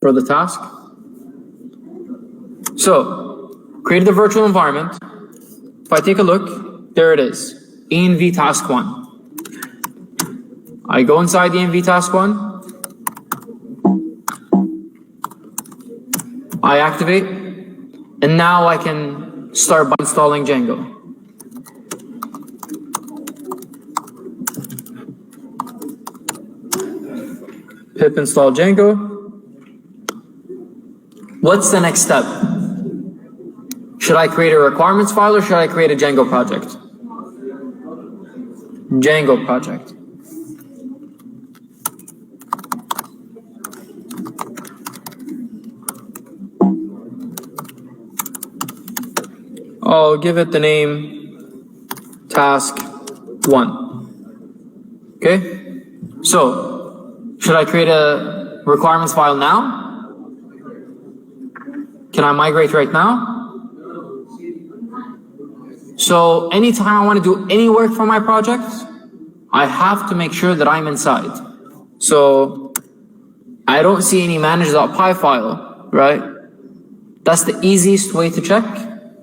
for the task. So, created a virtual environment. If I take a look, there it is, env task 1. I go inside the env task 1. I activate, and now I can start by installing Django. Pip install Django. What's the next step? Should I create a requirements file or should I create a Django project? Django project. I'll give it the name task 1. Okay? So, should I create a requirements file now? Can I migrate right now? So anytime I want to do any work for my project, I have to make sure that I'm inside. So I don't see any manage.py file, right? That's the easiest way to check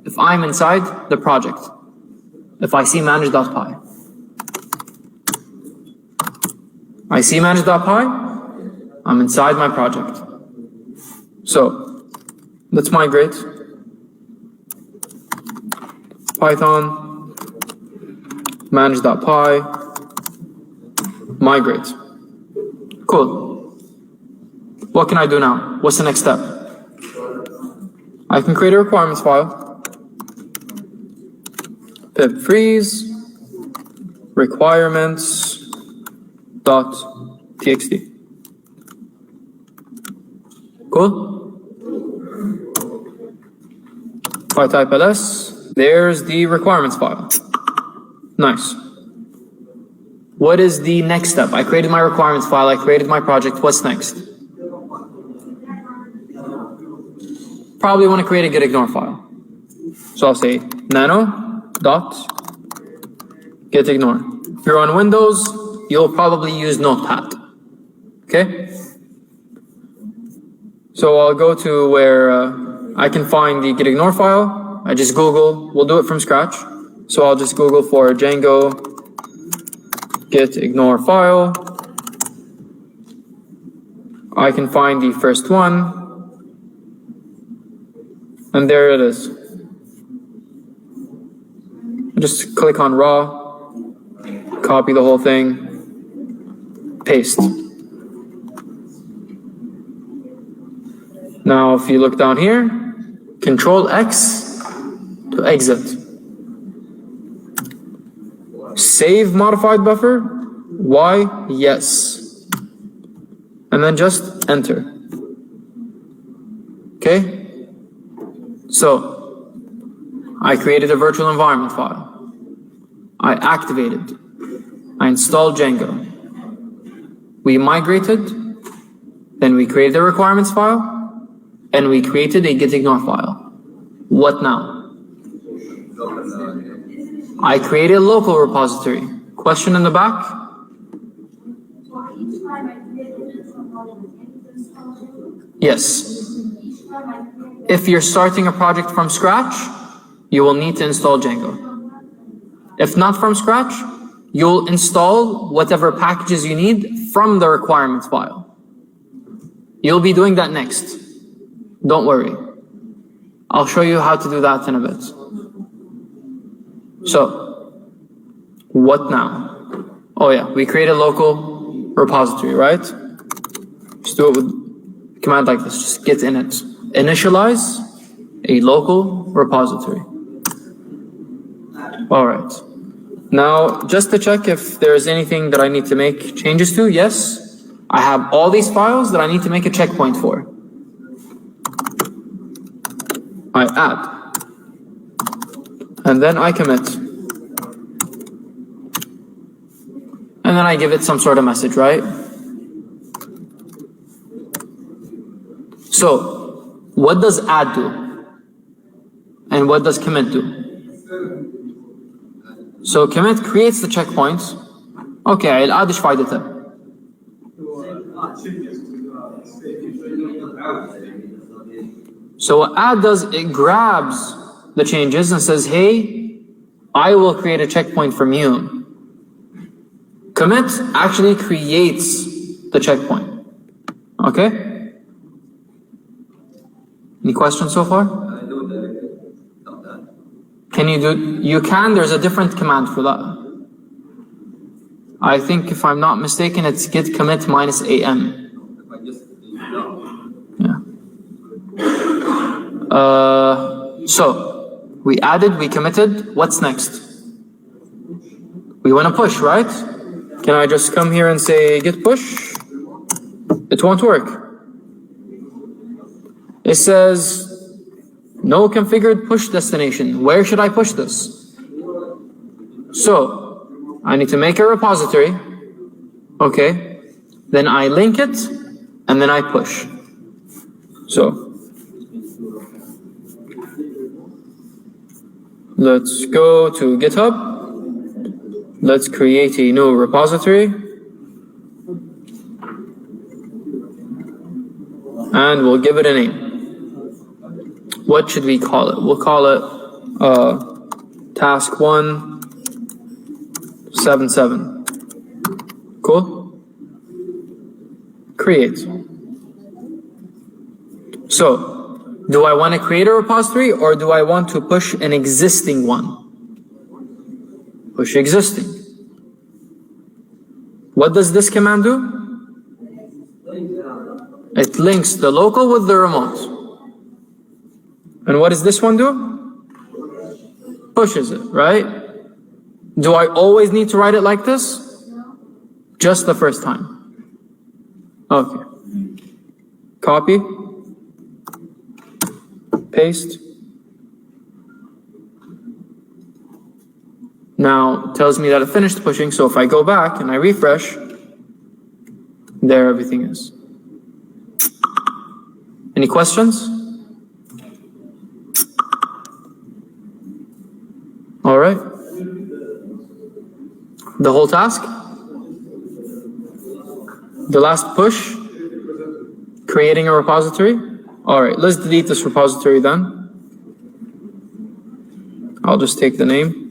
if I'm inside the project. If I see manage.py. I see manage.py, I'm inside my project. So let's migrate. Python, manage.py, migrate. Cool. What can I do now? What's the next step? I can create a requirements file. Pip freeze requirements.txt. Cool. If I type ls, there's the requirements file. Nice. What is the next step? I created my requirements file, I created my project. What's next? Probably want to create a getignore file. So I'll say nano.getignore. If you're on Windows, you'll probably use Notepad. Okay? So I'll go to where I can find the getignore file. I just Google, we'll do it from scratch. So I'll just Google for Django getignore file. I can find the first one. And there it is. Just click on raw, copy the whole thing, paste. Now if you look down here, Control X to exit. Save modified buffer. Y, yes. And then just enter. Okay? So, I created a virtual environment file. I activated. I installed Django. We migrated. Then we created a requirements file. And we created a getignore file. What now? I created a local repository. Question in the back? Yes. If you're starting a project from scratch, you will need to install Django. If not from scratch, you'll install whatever packages you need from the requirements file. You'll be doing that next. Don't worry. I'll show you how to do that in a bit. So, what now? Oh yeah, we create a local repository, right? Just do it with a command like this, just git init. Initialize a local repository. All right. Now, just to check if there's anything that I need to make changes to, yes, I have all these files that I need to make a checkpoint for. I add. And then I commit. And then I give it some sort of message, right? So, what does add do? And what does commit do? So commit creates the checkpoints. Okay, الآد إيش فايدته؟ So what add does, it grabs the changes and says, hey, I will create a checkpoint from you. Commit actually creates the checkpoint. Okay? Any questions so far? Can you do, you can, there's a different command for that. I think if I'm not mistaken, it's git commit -am. Yeah. So, we added, we committed, what's next? We want to push, right? Can I just come here and say git push? It won't work. It says, no configured push destination. Where should I push this? So, I need to make a repository. Okay. Then I link it, and then I push. So, let's go to GitHub. Let's create a new repository. And we'll give it a name. What should we call it? We'll call it task 177. Cool? Create. So, do I want to create a repository or do I want to push an existing one? Push existing. What does this command do? It links the local with the remote. And what does this one do? Pushes it, right? Do I always need to write it like this? Just the first time. Okay. Copy. Paste. Now it tells me that it finished pushing, so if I go back and I refresh, there everything is. Any questions? All right. The whole task? The last push? Creating a repository? All right, let's delete this repository then. I'll just take the name.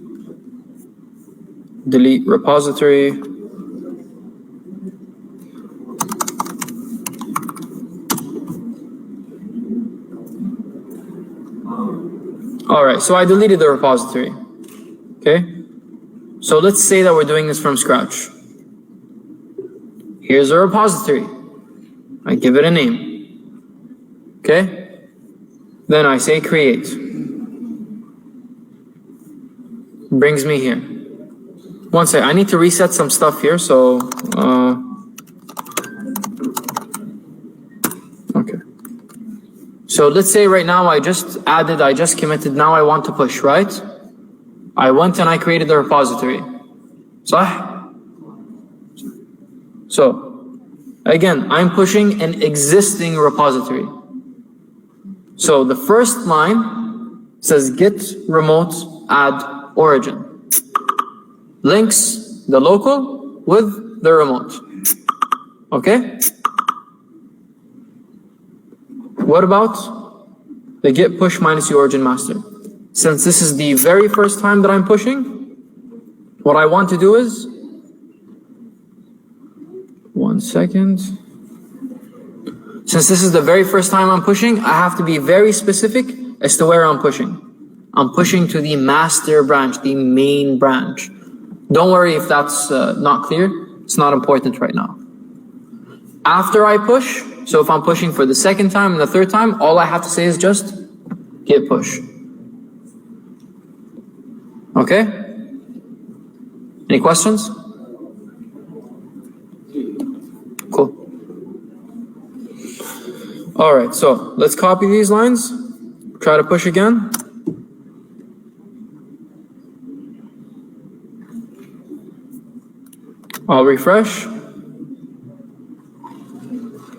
Delete repository. All right, so I deleted the repository. Okay. So let's say that we're doing this from scratch. Here's a repository. I give it a name. Okay. Then I say create. Brings me here. One second, I need to reset some stuff here, so okay. So let's say right now I just added, I just committed, now I want to push, right? I went and I created the repository. صح? So, again, I'm pushing an existing repository. So the first line says git remote add origin. Links the local with the remote. Okay? What about the git push minus the origin master? Since this is the very first time that I'm pushing, what I want to do is, one second. Since this is the very first time I'm pushing, I have to be very specific as to where I'm pushing. I'm pushing to the master branch, the main branch. Don't worry if that's not clear. It's not important right now. After I push, so if I'm pushing for the second time and the third time, all I have to say is just git push. Okay? Any questions? Cool. All right, so let's copy these lines. Try to push again. I'll refresh.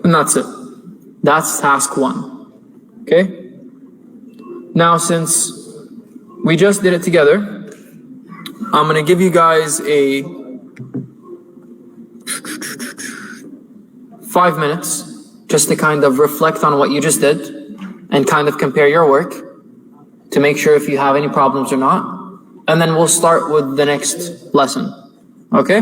And that's it. That's task 1. Okay? Now, since we just did it together, I'm going to give you guys 5 minutes just to kind of reflect on what you just did and kind of compare your work to make sure if you have any problems or not. And then we'll start with the next lesson. Okay?